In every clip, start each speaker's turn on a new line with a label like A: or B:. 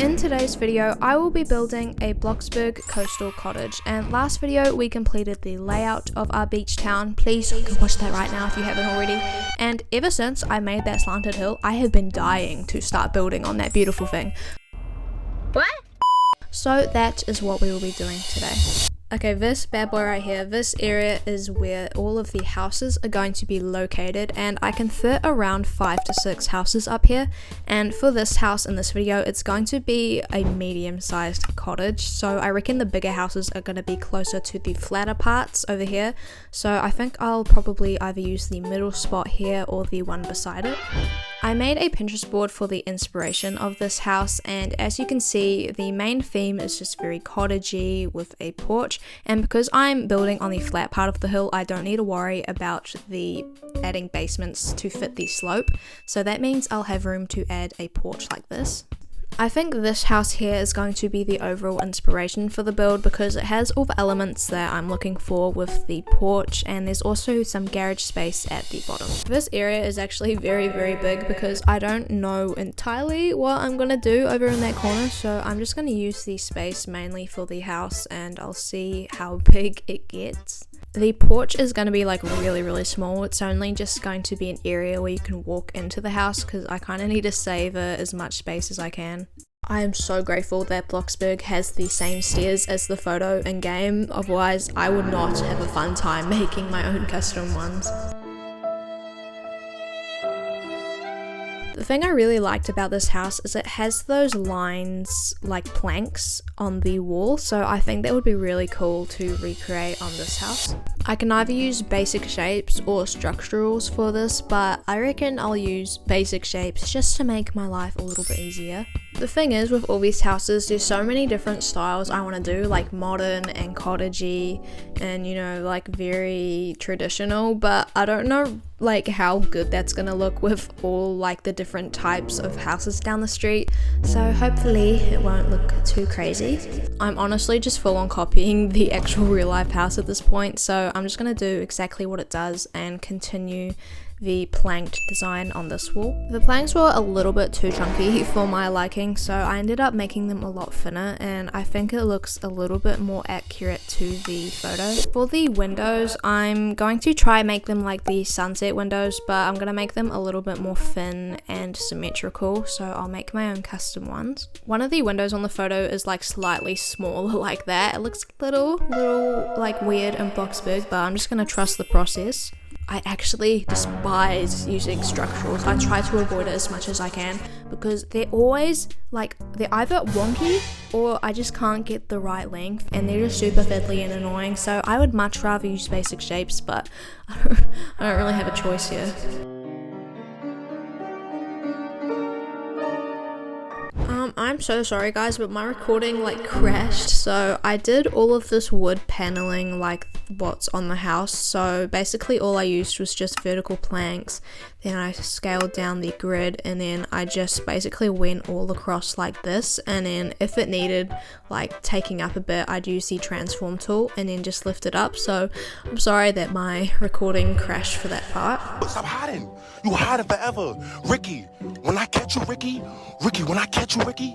A: In today's video, I will be building a Bloxburg coastal cottage, and last video we completed the layout of our beach town. Please go watch that right now if you haven't already. And ever since I made that slanted hill, I have been dying to start building on that beautiful thing.
B: What?
A: So that is what we will be doing today. Okay, this bad boy right here, this area is where all of the houses are going to be located, and I can fit around 5 to 6 houses up here. And for this house in this video, it's going to be a medium-sized cottage, so I reckon the bigger houses are going to be closer to the flatter parts over here. So I think I'll probably either use the middle spot here or the one beside it. I made a Pinterest board for the inspiration of this house, and as you can see, the main theme is just very cottagey with a porch, and because I'm building on the flat part of the hill, I don't need to worry about the adding basements to fit the slope, so that means I'll have room to add a porch like this. I think this house here is going to be the overall inspiration for the build because it has all the elements that I'm looking for with the porch, and there's also some garage space at the bottom. This area is actually very big because I don't know entirely what I'm gonna do over in that corner, so I'm just gonna use the space mainly for the house and I'll see how big it gets. The porch is going to be like really small. It's only just going to be an area where you can walk into the house because I kind of need to savor as much space as I can. I am so grateful that Bloxburg has the same stairs as the photo in game, otherwise I would not have a fun time making my own custom ones. The thing I really liked about this house is it has those lines like planks on the wall, so I think that would be really cool to recreate on this house. I can either use basic shapes or structurals for this, but I reckon I'll use basic shapes just to make my life a little bit easier. The thing is, with all these houses, there's so many different styles I want to do, like modern and cottagey and, you know, like very traditional, but I don't know like how good that's gonna look with all like the different types of houses down the street, so hopefully it won't look too crazy. I'm honestly just full on copying the actual real life house at this point, so I'm just gonna do exactly what it does and continue the planked design on this wall. The planks were a little bit too chunky for my liking, so I ended up making them a lot thinner, and I think it looks a little bit more accurate to the photo. For the windows, I'm going to try make them like the sunset windows, but I'm gonna make them a little bit more thin and symmetrical, so I'll make my own custom ones. One of the windows on the photo is like slightly smaller like that. It looks a little like weird in Bloxburg, but I'm just gonna trust the process. I actually despise using structurals. I try to avoid it as much as I can because they're always like, they're either wonky or I just can't get the right length and they're just super fiddly and annoying, so I would much rather use basic shapes, but I don't really have a choice here. I'm so sorry guys, but my recording like crashed, so I did all of this wood paneling like what's on the house. So basically all I used was just vertical planks, then I scaled down the grid, and then I just basically went all across like this, and then if it needed like taking up a bit, I'd use the transform tool and then just lift it up. So I'm sorry that my recording crashed for that part.
C: Stop hiding. You hiding forever. Ricky, when I catch you, Ricky, when I catch you, Ricky.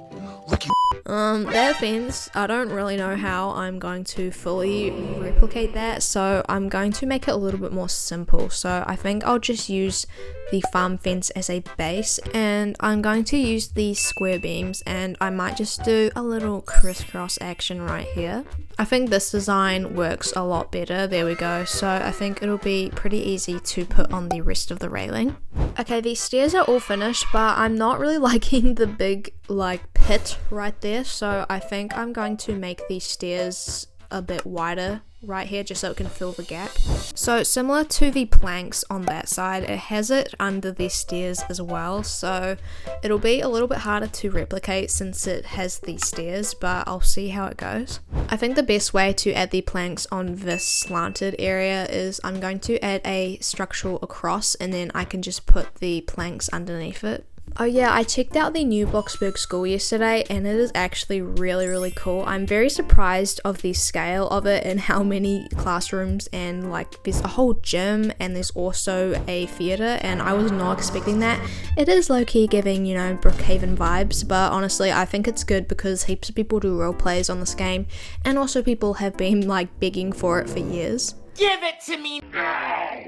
A: That fence, I don't really know how I'm going to fully replicate that, so I'm going to make it a little bit more simple. So I think I'll just use the farm fence as a base, and I'm going to use these square beams, and I might just do a little crisscross action right here. I think this design works a lot better. There we go. So I think it'll be pretty easy to put on the rest of the railing. Okay, these stairs are all finished, but I'm not really liking the big like pit right there, so I think I'm going to make these stairs a bit wider right here just so it can fill the gap. So similar to the planks on that side, it has it under the stairs as well, so it'll be a little bit harder to replicate since it has these stairs, but I'll see how it goes. I think the best way to add the planks on this slanted area is I'm going to add a structural across, and then I can just put the planks underneath it. Oh yeah, I checked out the new Bloxburg school yesterday and it is actually really cool. I'm very surprised of the scale of it and how many classrooms, and like there's a whole gym and there's also a theatre, and I was not expecting that. It is low-key giving, you know, Brookhaven vibes, but honestly I think it's good because heaps of people do role plays on this game, and also people have been like begging for it for years.
B: Give it to me now!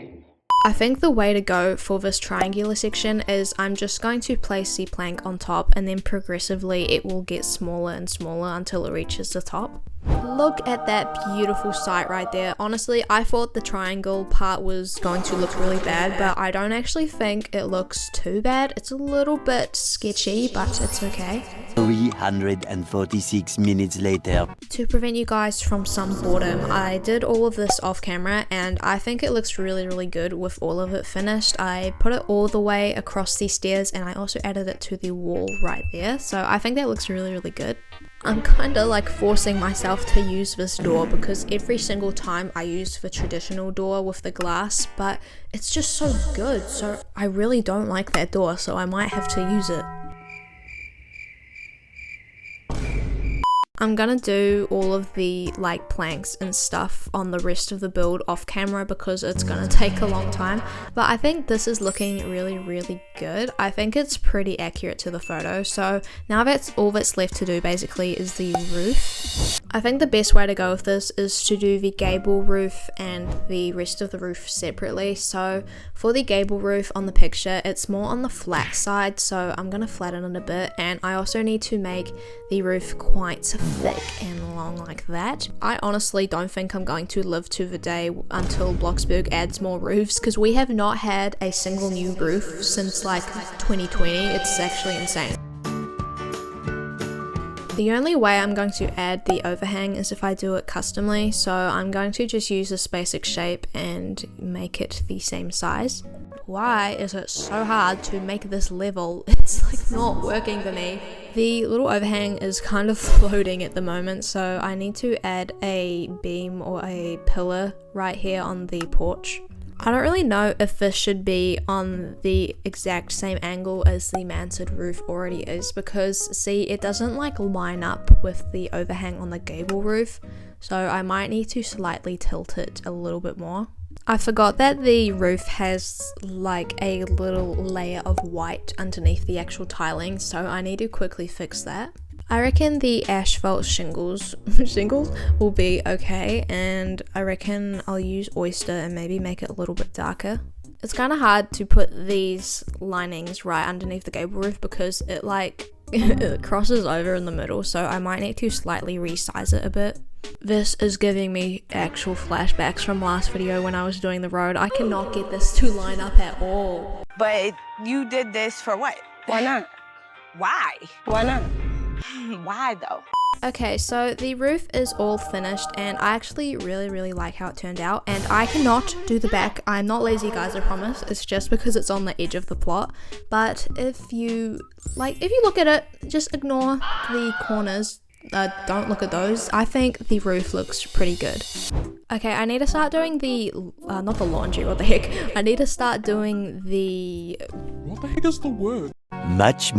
A: I think the way to go for this triangular section is I'm just going to place the plank on top, and then progressively it will get smaller and smaller until it reaches the top. Look at that beautiful sight right there. Honestly, I thought the triangle part was going to look really bad, but I don't actually think it looks too bad. It's a little bit sketchy, but it's okay.
D: 346 minutes later.
A: To prevent you guys from some boredom, I did all of this off camera and I think it looks really good with all of it finished. I put it all the way across the stairs and I also added it to the wall right there, so I think that looks really good. I'm kinda like forcing myself to use this door because every single time I use the traditional door with the glass, but it's just so good, so I really don't like that door, so I might have to use it. I'm gonna do all of the like planks and stuff on the rest of the build off camera because it's gonna take a long time, but I think this is looking really good. I think it's pretty accurate to the photo, so now that's all that's left to do basically is the roof. I think the best way to go with this is to do the gable roof and the rest of the roof separately. So for the gable roof on the picture, it's more on the flat side, so I'm gonna flatten it a bit, and I also need to make the roof quite thick and long like that. I honestly don't think I'm going to live to the day until Bloxburg adds more roofs, because we have not had a single new roof since like 2020. It's actually insane. The only way I'm going to add the overhang is if I do it customly, so I'm going to just use this basic shape and make it the same size. Why is it so hard to make this level? It's like not working for me. The little overhang is kind of floating at the moment, so I need to add a beam or a pillar right here on the porch. I don't really know if this should be on the exact same angle as the mansard roof already is, because see, it doesn't like line up with the overhang on the gable roof, so I might need to slightly tilt it a little bit more. I forgot that the roof has like a little layer of white underneath the actual tiling, so I need to quickly fix that. I reckon the asphalt shingles will be okay, and I reckon I'll use oyster and maybe make it a little bit darker. It's kind of hard to put these linings right underneath the gable roof because it like it crosses over in the middle, so I might need to slightly resize it a bit. This is giving me actual flashbacks from last video when I was doing the road. I cannot get this to line up at all.
B: But you did this for what?
E: Why not?
B: Why?
E: Why not?
B: Why though?
A: Okay, so the roof is all finished and I actually really like how it turned out, and I cannot do the back. I'm not lazy, guys, I promise. It's just because it's on the edge of the plot. But if you look at it, just ignore the corners. Don't look at those. I think the roof looks pretty good. Okay, I need to start doing the not the laundry, what the heck. I need to start doing the
C: What the heck is the word?
D: Much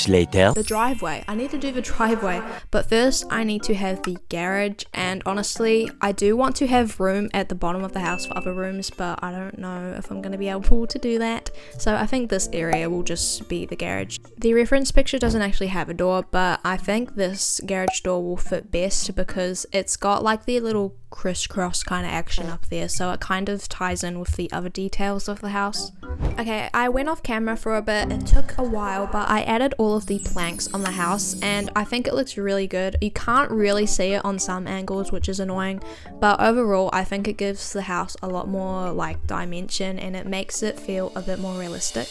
D: later.
A: the driveway. I need to do the driveway, but first I need to have the garage, and honestly I do want to have room at the bottom of the house for other rooms, but I don't know if I'm going to be able to do that, so I think this area will just be the garage. The reference picture doesn't actually have a door, but I think this garage door will fit best because it's got like the little crisscross kind of action up there, so it kind of ties in with the other details of the house. Okay, I went off camera for a bit. It took a while, but I added all of the planks on the house and I think it looks really good. You can't really see it on some angles, which is annoying, but overall I think it gives the house a lot more like dimension and it makes it feel a bit more realistic.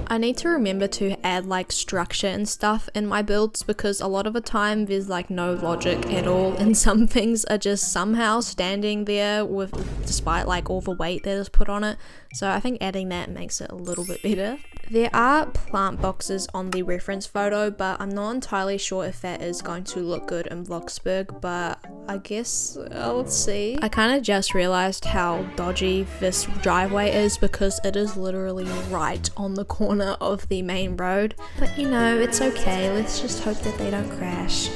A: I need to remember to add like structure and stuff in my builds because a lot of the time there's like no logic at all and some things are just somehow standing there with despite like all the weight that is put on it. So I think adding that makes it a little bit better. There are plant boxes on the reference photo, but I'm not entirely sure if that is going to look good in Bloxburg, but I guess I'll see. I kind of just realized how dodgy this driveway is because it is literally right on the corner of the main road. But you know, it's okay. Let's just hope that they don't crash.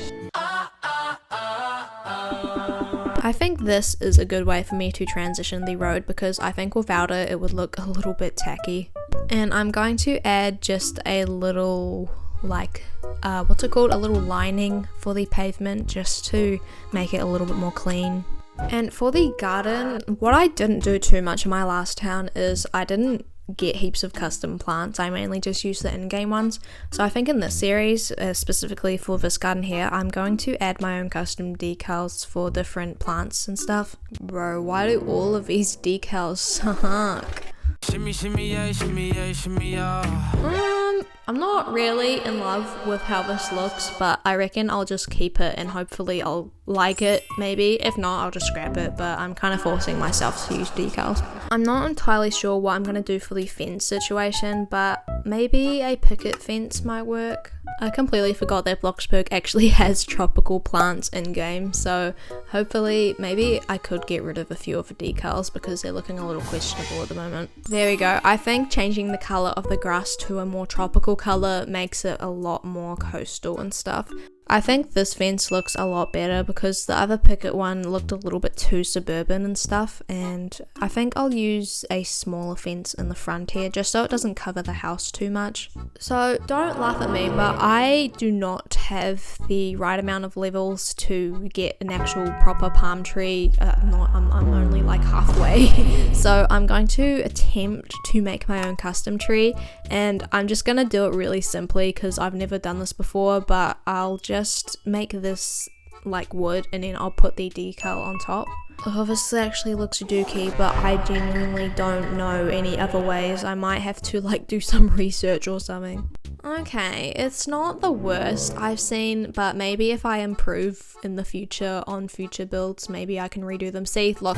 A: I think this is a good way for me to transition the road because I think without it, it would look a little bit tacky. And I'm going to add just a little, like, what's it called? A little lining for the pavement just to make it a little bit more clean. And for the garden, what I didn't do too much in my last town is I didn't get heaps of custom plants. I mainly just use the in-game ones. So I think in this series, specifically for this garden here, I'm going to add my own custom decals for different plants and stuff. Bro, why do all of these decals suck?
E: Shimmy, shimmy, yeah, shimmy, yeah, shimmy, yeah.
A: I'm not really in love with how this looks, but I reckon I'll just keep it and hopefully I'll like it, maybe. If not, I'll just scrap it, but I'm kind of forcing myself to use decals. I'm not entirely sure what I'm going to do for the fence situation, but maybe a picket fence might work. I completely forgot that Bloxburg actually has tropical plants in game, so hopefully maybe I could get rid of a few of the decals because they're looking a little questionable at the moment. There we go. I think changing the color of the grass to a more tropical color makes it a lot more coastal and stuff. I think this fence looks a lot better because the other picket one looked a little bit too suburban and stuff, and I think I'll use a smaller fence in the front here just so it doesn't cover the house too much. So don't laugh at me, but I do not have the right amount of levels to get an actual proper palm tree. I'm only like halfway. So I'm going to attempt to make my own custom tree, and I'm just gonna do it really simply because I've never done this before, but I'll just make this like wood and then I'll put the decal on top. Oh, this actually looks dookie, but I genuinely don't know any other ways. I might have to like do some research or something. Okay, it's not the worst I've seen, but maybe if I improve in the future on future builds, maybe I can redo them. See, look,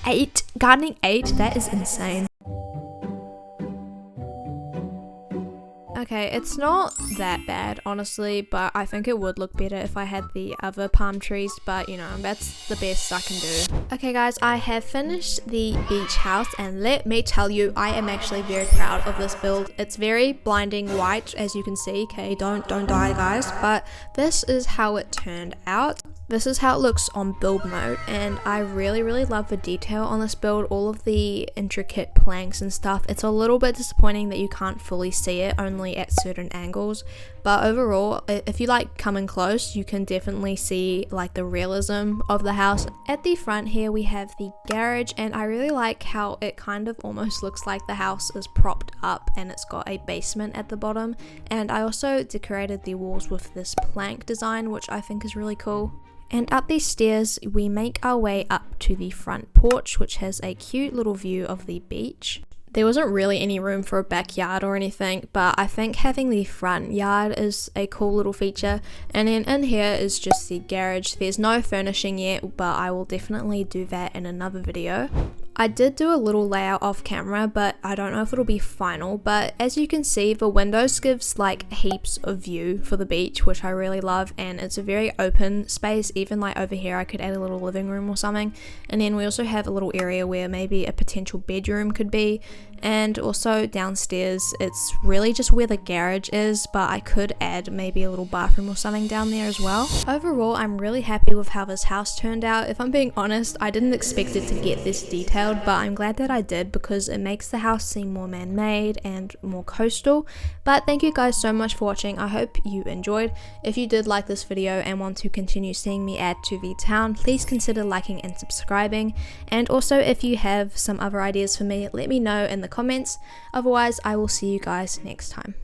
A: 8, gardening 8, that is insane. Okay, it's not that bad, honestly, but I think it would look better if I had the other palm trees, but you know, that's the best I can do. Okay guys, I have finished the beach house, and let me tell you, I am actually very proud of this build. It's very blinding white, as you can see. Okay, don't die guys, but this is how it turned out. This is how it looks on build mode, and I really love the detail on this build, all of the intricate planks and stuff. It's a little bit disappointing that you can't fully see it, only at certain angles, but overall, if you like coming close, you can definitely see like the realism of the house. At the front here we have the garage, and I really like how it kind of almost looks like the house is propped up and it's got a basement at the bottom. And I also decorated the walls with this plank design, which I think is really cool. And up these stairs we make our way up to the front porch, which has a cute little view of the beach. There wasn't really any room for a backyard or anything, but I think having the front yard is a cool little feature. And then in here is just the garage. There's no furnishing yet, but I will definitely do that in another video. I did do a little layout off camera, but I don't know if it'll be final. But as you can see, the windows gives like heaps of view for the beach, which I really love, and it's a very open space. Even like over here I could add a little living room or something. And then we also have a little area where maybe a potential bedroom could be. And also downstairs, it's really just where the garage is, but I could add maybe a little bathroom or something down there as well. Overall, I'm really happy with how this house turned out. If I'm being honest, I didn't expect it to get this detailed, but I'm glad that I did because it makes the house seem more man-made and more coastal. But thank you guys so much for watching. I hope you enjoyed. If you did like this video and want to continue seeing me add to the town, please consider liking and subscribing. And also, if you have some other ideas for me, let me know in the comments. Otherwise, I will see you guys next time.